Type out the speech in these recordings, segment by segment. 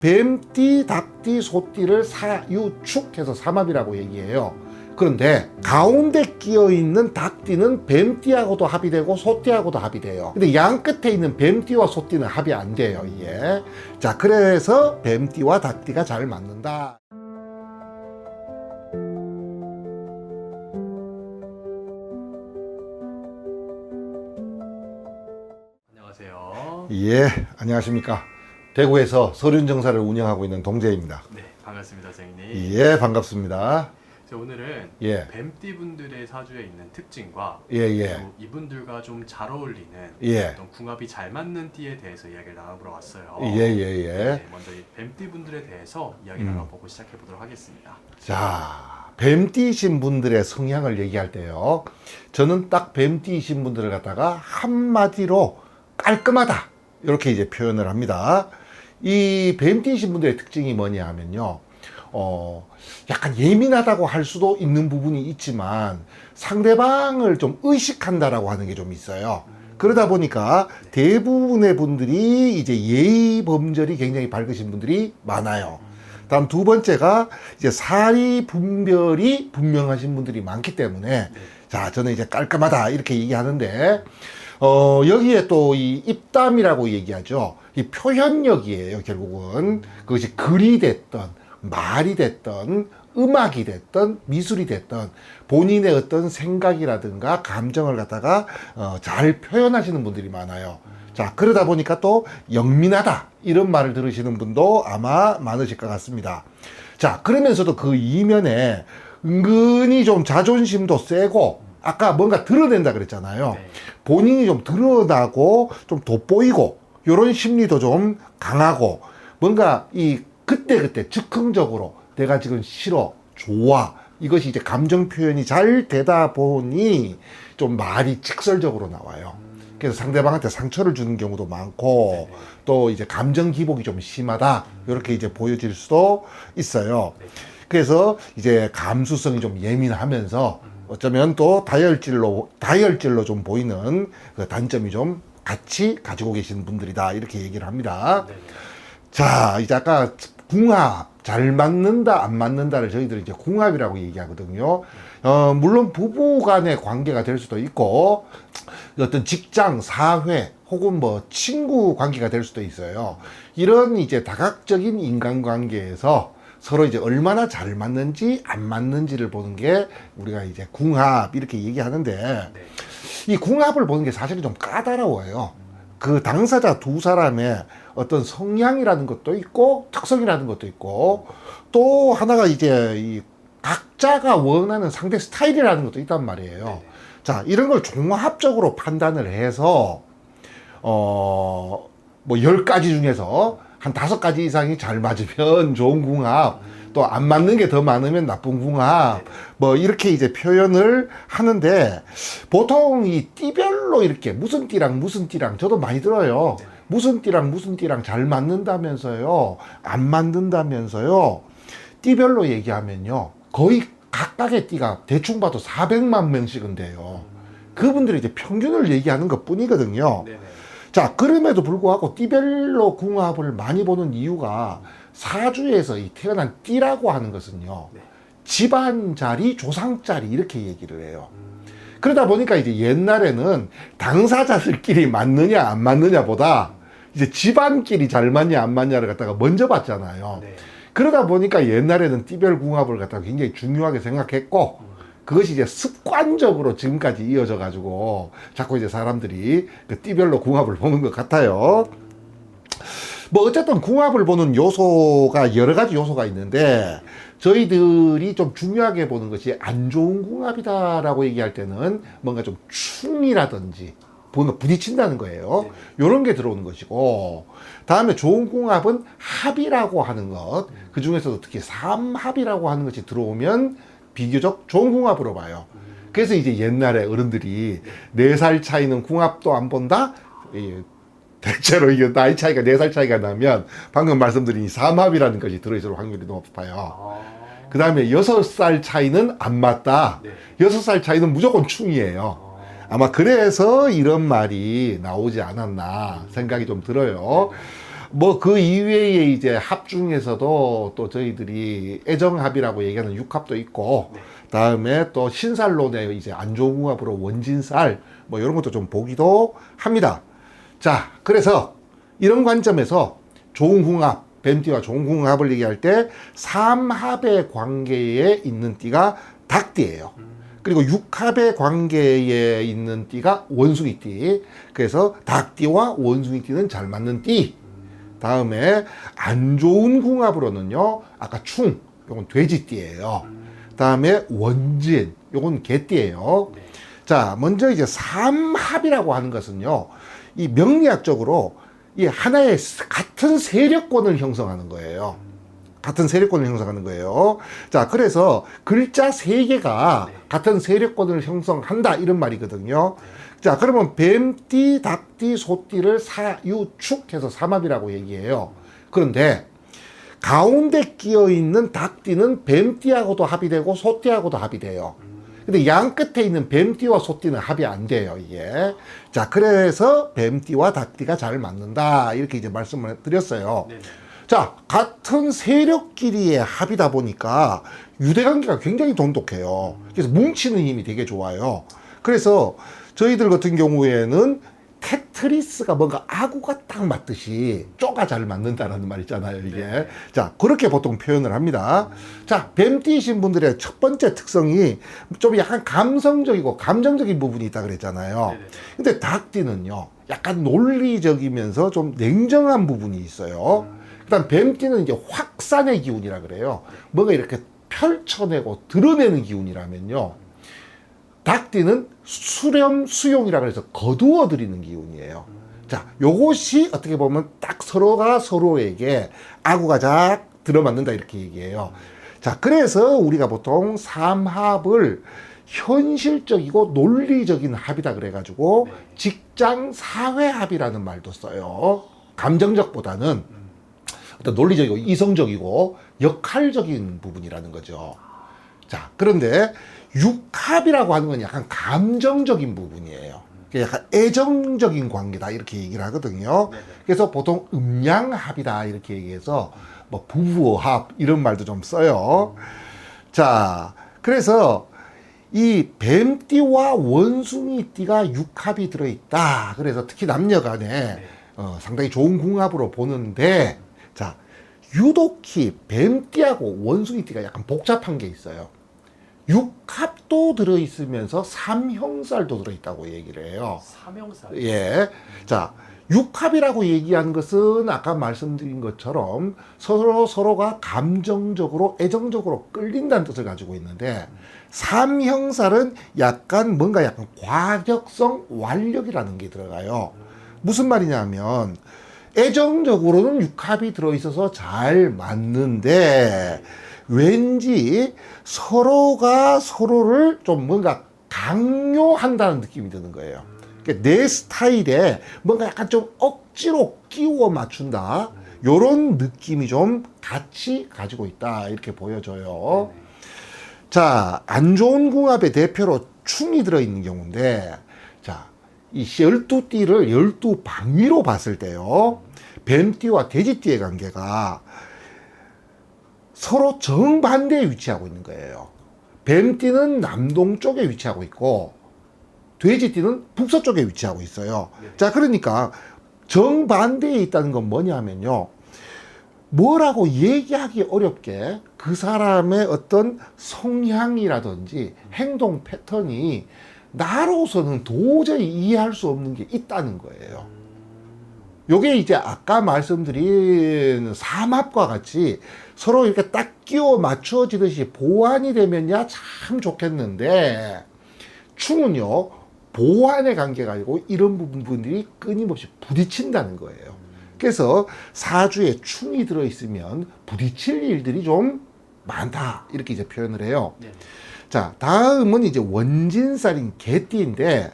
뱀띠, 닭띠, 소띠를 사유축해서 삼합이라고 얘기해요. 그런데 가운데 끼어있는 닭띠는 뱀띠하고도 합이 되고 소띠하고도 합이 돼요. 근데 양 끝에 있는 뱀띠와 소띠는 합이 안 돼요, 이게. 자, 그래서 뱀띠와 닭띠가 잘 맞는다. 안녕하세요. 예, 안녕하십니까. 대구에서 서륜정사를 운영하고 있는 동재입니다. 네, 반갑습니다, 선생님. 예, 반갑습니다. 오늘은 예. 뱀띠 분들의 사주에 있는 특징과 예. 그리고 이분들과 좀 잘 어울리는 예. 어떤 궁합이 잘 맞는 띠에 대해서 이야기를 나눠보러 왔어요. 예. 네, 먼저 이 뱀띠 분들에 대해서 이야기 나눠보고 시작해 보도록 하겠습니다. 자, 뱀띠이신 분들의 성향을 얘기할 때요. 저는 딱 뱀띠이신 분들을 갖다가 한마디로 깔끔하다. 이렇게 이제 표현을 합니다. 이 뱀띠이신 분들의 특징이 뭐냐 하면요. 약간 예민하다고 할 수도 있는 부분이 있지만 상대방을 좀 의식한다라고 하는 게 좀 있어요. 그러다 보니까 대부분의 분들이 이제 예의 범절이 굉장히 밝으신 분들이 많아요. 다음 두 번째가 이제 사리 분별이 분명하신 분들이 많기 때문에 자, 저는 이제 깔끔하다 이렇게 얘기하는데 여기에 또 이 입담이라고 얘기하죠. 이 표현력이에요, 결국은. 그것이 글이 됐던, 말이 됐던, 음악이 됐던, 미술이 됐던, 본인의 어떤 생각이라든가 감정을 갖다가 잘 표현하시는 분들이 많아요. 자, 그러다 보니까 또 영민하다. 이런 말을 들으시는 분도 아마 많으실 것 같습니다. 자, 그러면서도 그 이면에 은근히 좀 자존심도 세고, 아까 뭔가 드러낸다 그랬잖아요. 네. 본인이 좀 드러나고 좀 돋보이고 이런 심리도 좀 강하고 뭔가 이 그때그때 즉흥적으로 내가 지금 싫어, 좋아 이것이 이제 감정 표현이 잘 되다 보니 좀 말이 직설적으로 나와요. 그래서 상대방한테 상처를 주는 경우도 많고 또 이제 감정 기복이 좀 심하다 이렇게 이제 보여질 수도 있어요. 그래서 이제 감수성이 좀 예민하면서 어쩌면 또 다혈질로 좀 보이는 그 단점이 좀 같이 가지고 계시는 분들이다 이렇게 얘기를 합니다. 자, 이제 아까 궁합 잘 맞는다 안 맞는다를 저희들이 이제 궁합이라고 얘기하거든요. 물론 부부 간의 관계가 될 수도 있고 어떤 직장, 사회 혹은 뭐 친구 관계가 될 수도 있어요. 이런 이제 다각적인 인간관계에서 서로 이제 얼마나 잘 맞는지 안 맞는지를 보는 게 우리가 이제 궁합 이렇게 얘기하는데 이 궁합을 보는 게 사실은 좀 까다로워요. 그 당사자 두 사람의 어떤 성향이라는 것도 있고 특성이라는 것도 있고 또 하나가 이제 이 각자가 원하는 상대 스타일이라는 것도 있단 말이에요. 자, 이런 걸 종합적으로 판단을 해서 뭐 10가지 중에서 한 5가지 이상이 잘 맞으면 좋은 궁합, 또 안 맞는 게 더 많으면 나쁜 궁합, 뭐 이렇게 이제 표현을 하는데 보통 이 띠별로 이렇게 무슨 띠랑 무슨 띠랑 저도 많이 들어요. 무슨 띠랑 무슨 띠랑 잘 맞는다면서요, 안 맞는다면서요. 띠별로 얘기하면요, 거의 각각의 띠가 대충 봐도 400만 명씩은 돼요. 그분들이 이제 평균을 얘기하는 것 뿐이거든요. 자, 그럼에도 불구하고 띠별로 궁합을 많이 보는 이유가 사주에서 이 태어난 띠라고 하는 것은요, 집안 자리, 조상 자리 이렇게 얘기를 해요. 그러다 보니까 이제 옛날에는 당사자들끼리 맞느냐 안 맞느냐 보다 이제 집안끼리 잘 맞냐 안 맞냐를 갖다가 먼저 봤잖아요. 그러다 보니까 옛날에는 띠별 궁합을 갖다가 굉장히 중요하게 생각했고 그것이 이제 습관적으로 지금까지 이어져 가지고 자꾸 이제 사람들이 그 띠별로 궁합을 보는 것 같아요. 뭐 어쨌든 궁합을 보는 요소가 여러 가지 요소가 있는데 저희들이 좀 중요하게 보는 것이 안 좋은 궁합이다라고 얘기할 때는 뭔가 좀 충이라든지 뭔가 부딪힌다는 거예요. 요런 게 들어오는 것이고 다음에 좋은 궁합은 합이라고 하는 것, 그 중에서도 특히 삼합이라고 하는 것이 들어오면 비교적 좋은 궁합으로 봐요. 그래서 이제 옛날에 어른들이 4살 차이는 궁합도 안 본다? 대체로 이게 나이 차이가 4살 차이가 나면 방금 말씀드린 삼합이라는 것이 들어있을 확률이 높아요. 그 다음에 6살 차이는 안 맞다. 6살 차이는 무조건 충이에요. 아마 그래서 이런 말이 나오지 않았나 생각이 좀 들어요. 뭐 그 이외에 이제 합 중에서도 또 저희들이 애정합이라고 얘기하는 육합도 있고, 네. 다음에 또 신살론의 이제 안 좋은 궁합으로 원진살 뭐 이런 것도 좀 보기도 합니다. 자, 그래서 이런 관점에서 좋은 궁합, 뱀띠와 좋은 궁합을 얘기할 때 삼합의 관계에 있는 띠가 닭띠예요. 그리고 육합의 관계에 있는 띠가 원숭이띠. 그래서 닭띠와 원숭이띠는 잘 맞는 띠. 다음에 안 좋은 궁합으로는요, 아까 충, 요건 돼지띠예요. 다음에 원진, 요건 개띠예요. 네. 자, 먼저 이제 삼합이라고 하는 것은요, 이 명리학적으로 이 하나의 같은 세력권을 형성하는 거예요. 같은 세력권을 형성하는 거예요. 자, 그래서 글자 3개가 네. 같은 세력권을 형성한다, 이런 말이거든요. 자, 그러면 뱀띠, 닭띠, 소띠를 사유축해서 삼합이라고 얘기해요. 그런데 가운데 끼어 있는 닭띠는 뱀띠하고도 합이 되고 소띠하고도 합이 돼요. 근데 양 끝에 있는 뱀띠와 소띠는 합이 안 돼요, 이게. 자, 그래서 뱀띠와 닭띠가 잘 맞는다, 이렇게 이제 말씀을 드렸어요. 네네. 자, 같은 세력끼리의 합이다 보니까 유대관계가 굉장히 돈독해요. 그래서 뭉치는 힘이 되게 좋아요. 그래서 저희들 같은 경우에는 테트리스가 뭔가 아구가 딱 맞듯이 쪼가 잘 맞는다라는 말 있잖아요, 이게. 네. 자, 그렇게 보통 표현을 합니다. 자, 뱀띠이신 분들의 첫 번째 특성이 좀 약간 감성적이고 감정적인 부분이 있다 그랬잖아요. 네네. 근데 닭띠는요, 약간 논리적이면서 좀 냉정한 부분이 있어요. 그다음 뱀띠는 이제 확산의 기운이라 그래요. 뭔가 이렇게 펼쳐내고 드러내는 기운이라면요, 닭띠는 수렴 수용이라 그래서 거두어 들이는 기운이에요. 자, 요것이 어떻게 보면 딱 서로가 서로에게 아구가 작 들어맞는다, 이렇게 얘기해요. 자, 그래서 우리가 보통 삼합을 현실적이고 논리적인 합이다 그래가지고 네. 직장 사회 합이라는 말도 써요. 감정적보다는 어떤 논리적이고 이성적이고 역할적인 부분이라는 거죠. 자, 그런데 육합이라고 하는 건 약간 감정적인 부분이에요. 약간 애정적인 관계다, 이렇게 얘기를 하거든요. 네네. 그래서 보통 음양합이다, 이렇게 얘기해서 뭐 부부합 이런 말도 좀 써요. 자, 그래서 이 뱀띠와 원숭이띠가 육합이 들어있다. 그래서 특히 남녀간에 네. 상당히 좋은 궁합으로 보는데, 자, 유독히 뱀띠하고 원숭이띠가 약간 복잡한 게 있어요. 육합도 들어있으면서 삼형살도 들어있다고 얘기를 해요. 삼형살. 예. 자, 육합이라고 얘기하는 것은 아까 말씀드린 것처럼 서로가 감정적으로, 애정적으로 끌린다는 뜻을 가지고 있는데, 삼형살은 약간 뭔가 약간 과격성, 완력이라는 게 들어가요. 무슨 말이냐면, 애정적으로는 육합이 들어있어서 잘 맞는데, 왠지 서로가 서로를 좀 뭔가 강요한다는 느낌이 드는 거예요. 그러니까 내 스타일에 뭔가 약간 좀 억지로 끼워 맞춘다, 요런 느낌이 좀 같이 가지고 있다, 이렇게 보여져요. 자, 안 좋은 궁합의 대표로 충이 들어있는 경우인데, 자, 이 12띠를 12방위로 봤을 때요, 뱀띠와 돼지띠의 관계가 서로 정반대에 위치하고 있는 거예요. 뱀띠는 남동쪽에 위치하고 있고, 돼지띠는 북서쪽에 위치하고 있어요. 네. 자, 그러니까 정반대에 있다는 건 뭐냐면요, 뭐라고 얘기하기 어렵게 그 사람의 어떤 성향이라든지 행동 패턴이 나로서는 도저히 이해할 수 없는 게 있다는 거예요. 요게 이제 아까 말씀드린 삼합과 같이 서로 이렇게 딱 끼워 맞춰지듯이 보완이 되면야 참 좋겠는데, 충은요, 보완의 관계가 아니고 이런 부분들이 끊임없이 부딪힌다는 거예요. 그래서 사주에 충이 들어있으면 부딪힐 일들이 좀 많다, 이렇게 이제 표현을 해요. 네. 자, 다음은 이제 원진살인 개띠인데,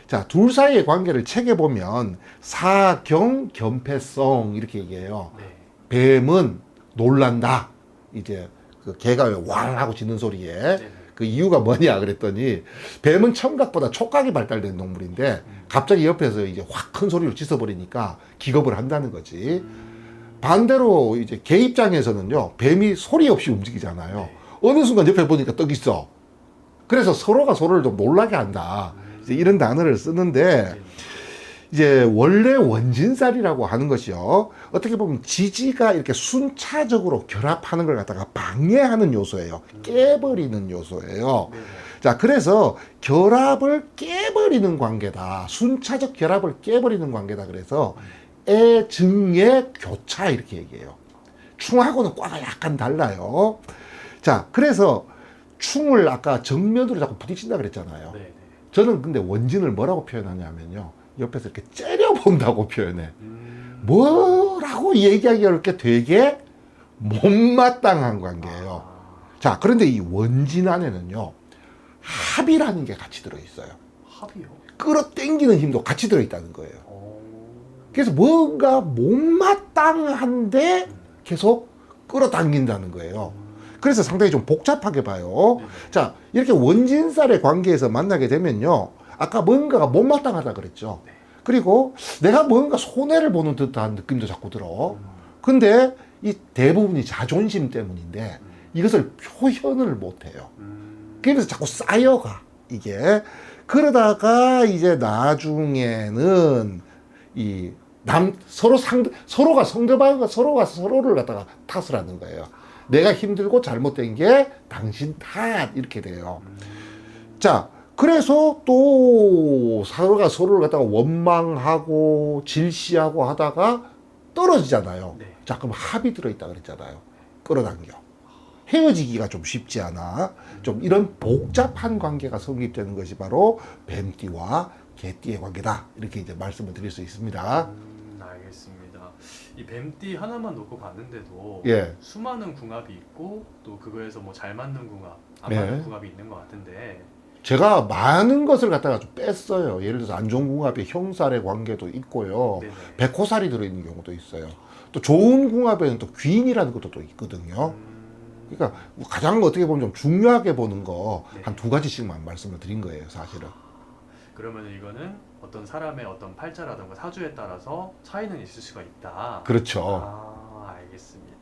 자, 둘 사이의 관계를 책에 보면 사경 겸패성, 이렇게 얘기해요. 네. 뱀은 놀란다, 이제 그 개가 왜 왕 하고 짖는 소리에 네. 그 이유가 뭐냐 그랬더니, 뱀은 청각보다 촉각이 발달된 동물인데 갑자기 옆에서 이제 확 큰 소리로 짖어버리니까 기겁을 한다는 거지. 반대로 이제 개 입장에서는요, 뱀이 소리 없이 움직이잖아요. 네. 어느 순간 옆에 보니까 떡 있어. 그래서 서로가 서로를 좀 놀라게 한다. 이제 이런 단어를 쓰는데, 네. 이제 원래 원진살이라고 하는 것이요, 어떻게 보면 지지가 이렇게 순차적으로 결합하는 걸 갖다가 방해하는 요소예요. 깨버리는 요소예요. 네. 자, 그래서 결합을 깨버리는 관계다. 순차적 결합을 깨버리는 관계다. 그래서 애증의 교차 이렇게 얘기해요. 충하고는 과가 약간 달라요. 자, 그래서 충을 아까 정면으로 자꾸 부딪힌다 그랬잖아요. 네. 네. 저는 근데 원진을 뭐라고 표현하냐면요, 옆에서 이렇게 째려본다고 표현해. 뭐라고 얘기하기 어렵게 되게 못마땅한 관계예요. 자, 그런데 이 원진 안에는요, 합이라는 게 같이 들어있어요. 합이요? 끌어당기는 힘도 같이 들어있다는 거예요. 어. 그래서 뭔가 못마땅한데 계속 끌어당긴다는 거예요. 그래서 상당히 좀 복잡하게 봐요. 네네. 자, 이렇게 원진살의 관계에서 만나게 되면요, 아까 뭔가가 못마땅하다 그랬죠. 네. 그리고 내가 뭔가 손해를 보는 듯한 느낌도 자꾸 들어. 근데 이 대부분이 자존심 때문인데 이것을 표현을 못해요. 그래서 자꾸 쌓여가, 이게. 그러다가 이제 나중에는 서로가 상대방과 서로가 서로를 갖다가 탓을 하는 거예요. 내가 힘들고 잘못된 게 당신 탓, 이렇게 돼요. 자, 그래서 또 서로가 서로를 갖다가 원망하고 질시하고 하다가 떨어지잖아요. 네. 자, 그럼 합이 들어있다 그랬잖아요. 끌어당겨. 헤어지기가 좀 쉽지 않아. 좀 이런 복잡한 관계가 성립되는 것이 바로 뱀띠와 개띠의 관계다. 이렇게 이제 말씀을 드릴 수 있습니다. 알겠습니다. 이 뱀띠 하나만 놓고 봤는데도 예. 수많은 궁합이 있고 또 그거에서 뭐 잘 맞는 궁합, 안 예. 맞는 궁합이 있는 것 같은데. 제가 많은 것을 갖다가 좀 뺐어요. 예를 들어서 안종궁합의 형살의 관계도 있고요. 네네. 백호살이 들어있는 경우도 있어요. 또 좋은 궁합에는 또 귀인이라는 것도 또 있거든요. 그러니까 가장 어떻게 보면 좀 중요하게 보는 거 한 네. 2가지씩만 말씀을 드린 거예요, 사실은. 그러면 이거는 어떤 사람의 어떤 팔자라든가 사주에 따라서 차이는 있을 수가 있다. 그렇죠. 알겠습니다.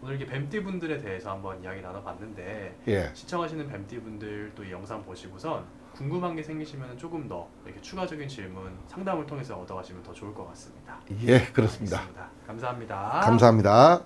오늘 이렇게 뱀띠 분들에 대해서 한번 이야기 나눠봤는데 예. 시청하시는 뱀띠 분들 또 이 영상 보시고선 궁금한 게 생기시면 조금 더 이렇게 추가적인 질문 상담을 통해서 얻어가시면 더 좋을 것 같습니다. 예, 그렇습니다. 알겠습니다. 감사합니다. 감사합니다.